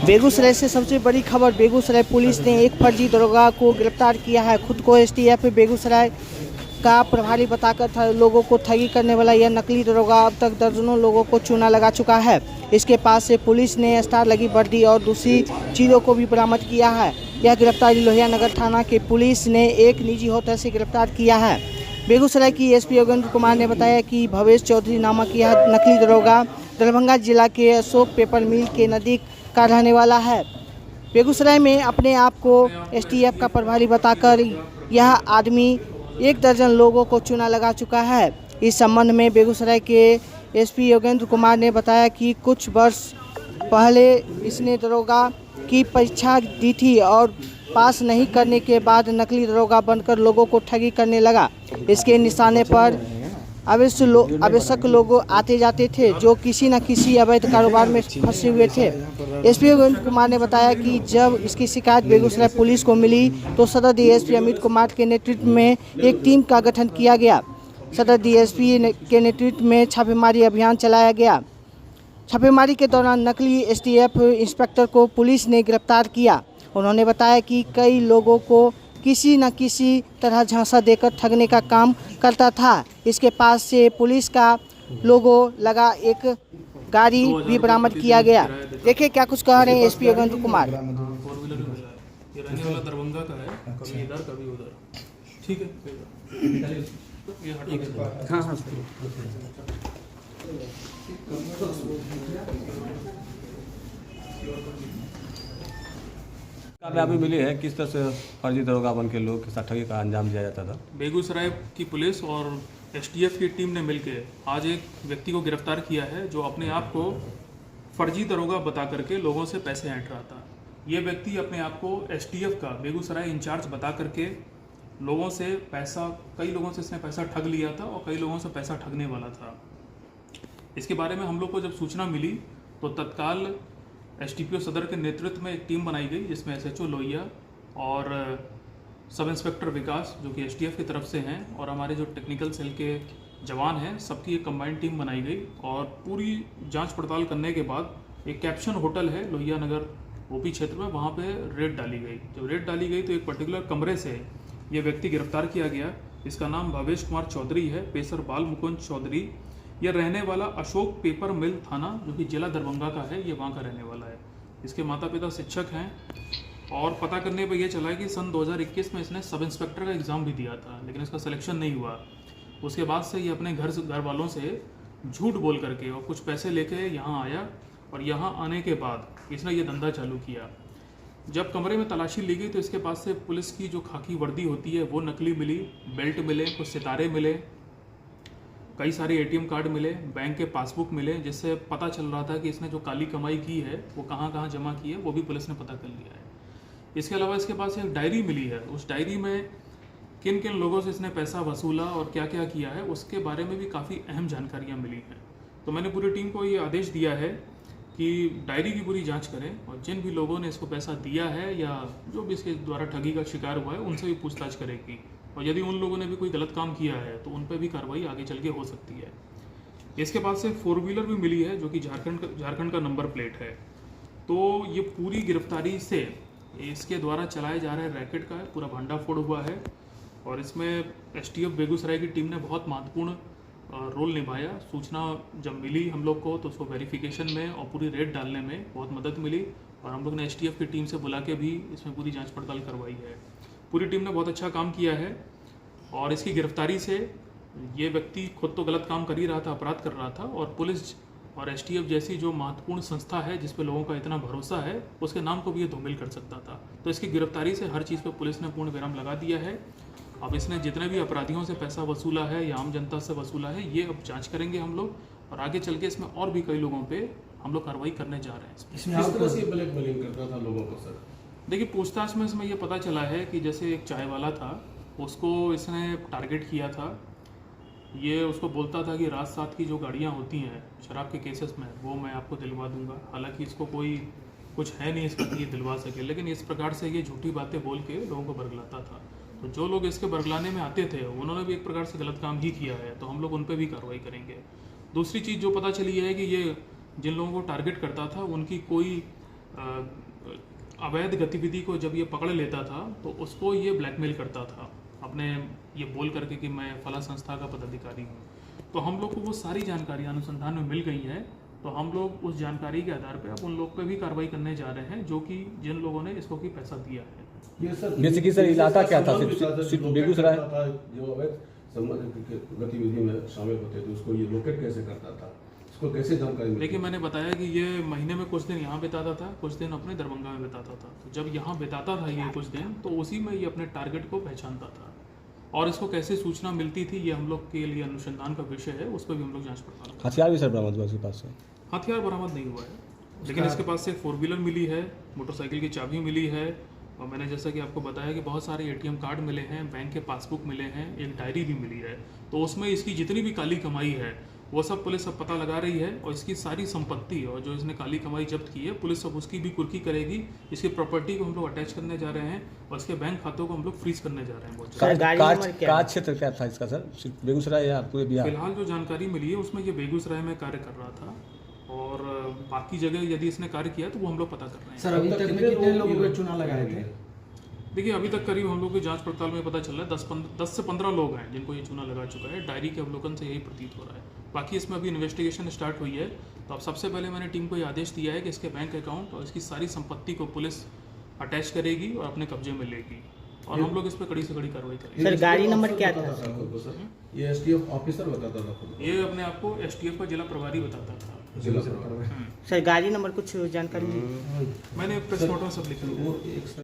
बेगूसराय से सबसे बड़ी खबर। बेगूसराय पुलिस ने एक फर्जी दरोगा को गिरफ्तार किया है। खुद को एसटीएफ बेगूसराय का प्रभारी बताकर लोगों को ठगी करने वाला यह नकली दरोगा अब तक दर्जनों लोगों को चूना लगा चुका है। इसके पास से पुलिस ने स्टार लगी वर्दी और दूसरी चीज़ों को भी बरामद किया है। यह गिरफ्तारी लोहिया नगर थाना के पुलिस ने एक निजी होटल से गिरफ्तार किया है। बेगूसराय की एसपी योगेंद्र कुमार ने बताया कि भवेश चौधरी नामक यह नकली दरोगा दरभंगा जिला के अशोक पेपर मिल के नज़दीक का रहने वाला है। बेगूसराय में अपने आप को एसटीएफ का प्रभारी बताकर यह आदमी एक दर्जन लोगों को चूना लगा चुका है। इस संबंध में बेगूसराय के एसपी योगेंद्र कुमार ने बताया कि कुछ वर्ष पहले इसने दरोगा की परीक्षा दी थी और पास नहीं करने के बाद नकली दरोगा बनकर लोगों को ठगी करने लगा। इसके निशाने पर आवश्यक लोग आते जाते थे जो किसी न किसी अवैध कारोबार में फंसे हुए थे। एसपी योगेंद्र कुमार ने बताया कि जब इसकी शिकायत बेगूसराय पुलिस को मिली तो सदर डीएसपी अमित कुमार के नेतृत्व में एक टीम का गठन किया गया। सदर डीएसपी के नेतृत्व में छापेमारी अभियान चलाया गया। छापेमारी के दौरान नकली एसटीएफ इंस्पेक्टर को पुलिस ने गिरफ्तार किया। उन्होंने बताया कि कई लोगों को किसी न किसी तरह झांसा देकर ठगने का काम करता था। इसके पास से पुलिस का लोगो लगा एक गाड़ी भी बरामद किया गया। देखिए क्या कुछ कह रहे हैं एसपी योगेंद्र कुमार। ये रहने वाला दरभंगा का है, कभी इधर कभी उधर। ठीक है, ये हटा। हाँ हाँ कामयाबी मिली है। किस तरह से फर्जी दरोगा बन के लोग के साथ ठगी का अंजाम दिया जाता था। बेगूसराय की पुलिस और एसटीएफ की टीम ने मिलकर आज एक व्यक्ति को गिरफ्तार किया है जो अपने आप को फर्जी दरोगा बता करके लोगों से पैसे ऐंठ रहा था। ये व्यक्ति अपने आप को एसटीएफ का बेगूसराय इंचार्ज बता करके लोगों से कई लोगों से इसने पैसा ठग लिया था और कई लोगों से पैसा ठगने वाला था। इसके बारे में हम लोग को जब सूचना मिली तो तत्काल एसटीपीओ सदर के नेतृत्व में एक टीम बनाई गई जिसमें एसएचओ लोहिया और सब इंस्पेक्टर विकास जो कि एसटीएफ की तरफ से हैं और हमारे जो टेक्निकल सेल के जवान हैं, सबकी एक कंबाइंड टीम बनाई गई और पूरी जांच पड़ताल करने के बाद एक कैप्शन होटल है लोहिया नगर ओपी क्षेत्र में, वहाँ पे रेड डाली गई। जब रेड डाली गई तो एक पर्टिकुलर कमरे से ये व्यक्ति गिरफ्तार किया गया। इसका नाम भवेश कुमार चौधरी है, पेशर बाल मुकुंद चौधरी। यह रहने वाला अशोक पेपर मिल थाना जो कि जिला दरभंगा का है, ये वहाँ का रहने वाला है। इसके माता पिता शिक्षक हैं और पता करने पर यह चला है कि सन 2021 में इसने सब इंस्पेक्टर का एग्ज़ाम भी दिया था लेकिन इसका सिलेक्शन नहीं हुआ। उसके बाद से ये अपने घर वालों से झूठ बोल करके और कुछ पैसे लेके यहाँ आया और यहाँ आने के बाद इसने ये धंधा चालू किया। जब कमरे में तलाशी ली गई तो इसके पास से पुलिस की जो खाकी वर्दी होती है वो नकली मिली, बेल्ट मिले, कुछ सितारे मिले, कई सारे एटीएम कार्ड मिले, बैंक के पासबुक मिले, जिससे पता चल रहा था कि इसने जो काली कमाई की है वो कहाँ कहाँ जमा की है वो भी पुलिस ने पता कर लिया है। इसके अलावा इसके पास एक डायरी मिली है। उस डायरी में किन किन लोगों से इसने पैसा वसूला और क्या क्या किया है उसके बारे में भी काफ़ी अहम जानकारियाँ मिली हैं। तो मैंने पूरी टीम को ये आदेश दिया है कि डायरी की पूरी जांच करें और जिन भी लोगों ने इसको पैसा दिया है या जो भी इसके द्वारा ठगी का शिकार हुआ है उनसे भी पूछताछ करेगी और यदि उन लोगों ने भी कोई गलत काम किया है तो उन पर भी कार्रवाई आगे चल के हो सकती है। इसके पास से 4 व्हीलर भी मिली है जो कि झारखंड का नंबर प्लेट है। तो ये पूरी गिरफ्तारी से इसके द्वारा चलाए जा रहे रैकेट का पूरा भंडाफोड़ हुआ है और इसमें एसटीएफ बेगूसराय की टीम ने बहुत महत्वपूर्ण रोल निभाया। सूचना जब मिली हम लोग को तो उसको वेरिफिकेशन में और पूरी रेड डालने में बहुत मदद मिली और हम लोग ने एसटीएफ की टीम से बुला के भी इसमें पूरी जांच पड़ताल करवाई है। पूरी टीम ने बहुत अच्छा काम किया है और इसकी गिरफ्तारी से ये व्यक्ति खुद तो गलत काम कर ही रहा था, अपराध कर रहा था और पुलिस और एसटीएफ जैसी जो महत्वपूर्ण संस्था है जिस पे लोगों का इतना भरोसा है उसके नाम को भी ये धूमिल कर सकता था। तो इसकी गिरफ्तारी से हर चीज़ पे पुलिस ने पूर्ण विराम लगा दिया है। अब इसने जितने भी अपराधियों से पैसा वसूला है या आम जनता से वसूला है ये अब जांच करेंगे हम लोग और आगे चल के इसमें और भी कई लोगों पे हम लोग कार्रवाई करने जा रहे हैं। किस तरह से ब्लैकमेलिंग करता था लोगों को सर? देखिए पूछताछ में इसमें ये पता चला है कि जैसे एक चाय वाला था उसको इसने टारगेट किया था। ये उसको बोलता था कि रात सात की जो गाड़ियाँ होती हैं शराब के केसेस में वो मैं आपको दिलवा दूंगा। हालांकि इसको कोई कुछ है नहीं इसका कि ये दिलवा सके, लेकिन इस प्रकार से ये झूठी बातें बोल के लोगों को बरगलाता था। तो जो लोग इसके बरगलाने में आते थे उन्होंने भी एक प्रकार से गलत काम ही किया है, तो हम लोग उन पर भी कार्रवाई करेंगे। दूसरी चीज़ जो पता चली है कि ये जिन लोगों को टारगेट करता था उनकी कोई अवैध गतिविधि को जब ये पकड़ लेता था तो उसको ये ब्लैकमेल करता था अपने ये बोल करके कि मैं फला संस्था का पदाधिकारी हूँ। तो हम लोग को वो सारी जानकारी अनुसंधान में मिल गई है, तो हम लोग उस जानकारी के आधार पर अब उन लोग पे भी कार्रवाई करने जा रहे हैं जो कि जिन लोगों ने इसको की पैसा दिया है। ये सर जैसे कि सर इलाका क्या था, सिर्फ बेगूसराय था जो अवैध गतिविधि में शामिल होते थे, उसको ये लोकेट कैसे करता था, इसको कैसे जानकारी मिलती? देखिए मैंने बताया कि ये महीने में कुछ दिन यहाँ बिताता था, कुछ दिन अपने दरभंगा में बिताता था। तो जब यहाँ बिताता था ये कुछ दिन, तो उसी में ये अपने टारगेट को पहचानता था और इसको कैसे सूचना मिलती थी ये हम लोग के लिए अनुसंधान का विषय है, उस पर भी हम लोग जांच पड़ताल। हथियार भी सर बरामद हुआ उसके पास से? हथियार बरामद नहीं हुआ है, लेकिन इसके पास से एक 4 व्हीलर मिली है, मोटरसाइकिल की चाबी मिली है, और मैंने जैसा कि आपको बताया कि बहुत सारे ATM कार्ड मिले हैं, बैंक के पासबुक मिले हैं, एक डायरी भी मिली है। तो उसमें इसकी जितनी भी काली कमाई है वो सब पुलिस अब पता लगा रही है, और इसकी सारी संपत्ति और जो इसने काली कमाई जब्त की है पुलिस अब उसकी भी कुर्की करेगी। इसकी प्रॉपर्टी को हम लोग अटैच करने जा रहे हैं और इसके बैंक खातों को हम लोग फ्रीज करने जा रहे हैं बहुत जल्द। कार्य क्षेत्र क्या था इसका सर, सिर्फ बेगूसराय या पूरे बिहार? फिलहाल जो जानकारी मिली है उसमें ये बेगूसराय में कार्य कर रहा था, और बाकी जगह यदि इसने कार्य किया तो वो हम लोग पता कर रहे हैं। सर अभी तक में कितने लोगों को चुनाव लगाए थे? देखिए अभी तक करीब हम लोग की जांच पड़ताल में पता चल रहा है 10 से 15 लोग हैं जिनको ये चूना लगा चुका है। डायरी के अवलोकन से यही प्रतीत हो रहा है। बाकी इसमें अभी इन्वेस्टिगेशन स्टार्ट हुई है, तो अब सबसे पहले मैंने टीम को ये आदेश दिया है कि इसके बैंक अकाउंट और इसकी सारी संपत्ति को पुलिस अटैच करेगी और अपने कब्जे में लेगी, और हम लोग इस पर कड़ी से कड़ी कार्रवाई करेंगे। सर गाड़ी नंबर क्या था? ये STF ऑफिसर बताता था खुद, ये अपने आप को STF का जिला प्रभारी बताता था। जिला प्रभारी। सर गाड़ी नंबर कुछ जानकारी? मैंने प्रेस नोट में सब लिखा है। वो एक